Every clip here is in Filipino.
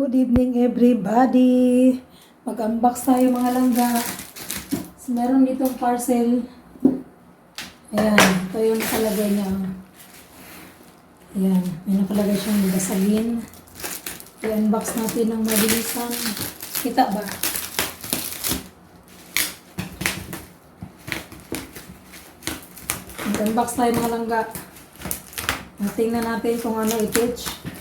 Good evening everybody! Mag-unbox tayo mga langga. So, meron ditong parcel. Ayan, ito yung nakalagay niya. Ayan, may nakalagay siyang basagin. I-unbox natin ng mabilisan. Kita ba? Mag-unbox tayo mga langga. Tingnan natin kung ano i-pitch.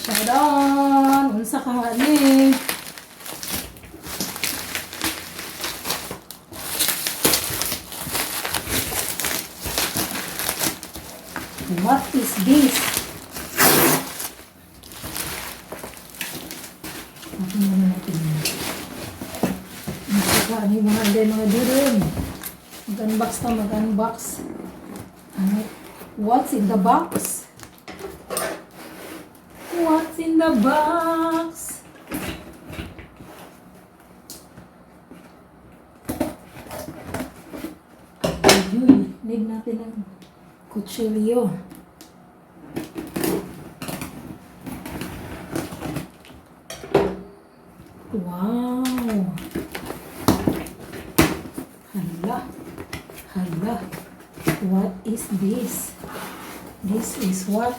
Shadon! Unsa ka ni? What is this? Unsa ka ni mga dudon? Mag-unbox na mag-unbox. What's in the box? What's in the box? Ayun, need natin ng kutsilyo. Wow! Hala! Hala! What is this? This is what?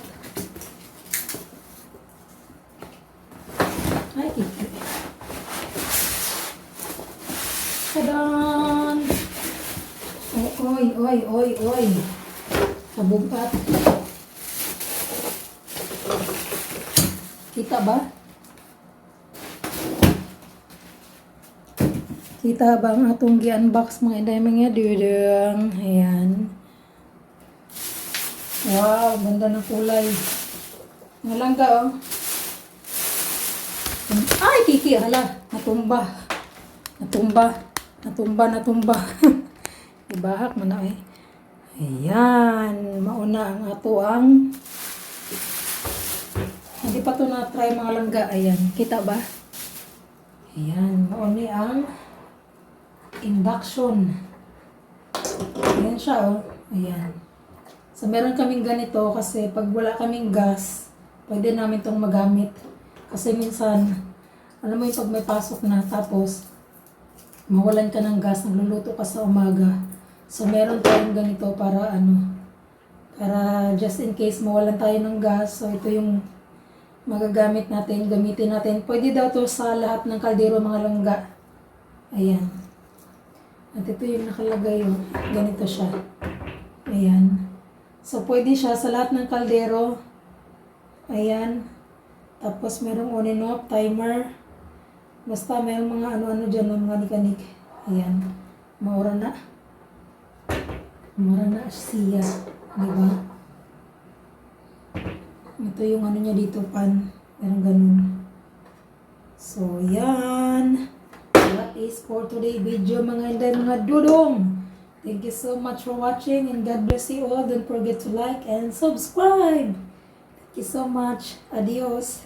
Ay, ito. Tadaan! Oy! Kabugat. Kita ba? Kita ba ang atong gi-unbox mga inday mga dudong? Ayan. Wow, ganda ng kulay. Nga lang ka, oh. Ay, kiki, hala. Natumba. Ibahak mo na, eh. Ayan. Mauna ang ato ang hindi pa ito na-try mga langga. Ayan. Kita ba? Ayan. Mauni ang induction. Ayan siya, oh. Ayan. So, meron kaming ganito kasi pag wala kaming gas, pwede namin itong magamit. Kasi minsan, alam mo yung pag may pasok na, tapos mawalan ka ng gas, nagluluto ka sa umaga. So, meron tayong ganito para para just in case mawalan tayo ng gas. So, ito yung magagamit natin, gamitin natin. Pwede daw to sa lahat ng kaldero mga langga. Ayan. At ito yung nakalagay yun. Ganito siya. Ayan. So, pwede siya sa lahat ng kaldero. Ayan. Tapos, merong on and off, timer. Basta, merong mga ano-ano dyan, mga nikanik. Ayan. Maura na siya. Diba? Ito yung ano niya dito, pan. Merong ganun. So, yan. That is for today video, mga inday, mga dudong. Thank you so much for watching and God bless you all. Don't forget to like and subscribe. Thank you so much. Adios.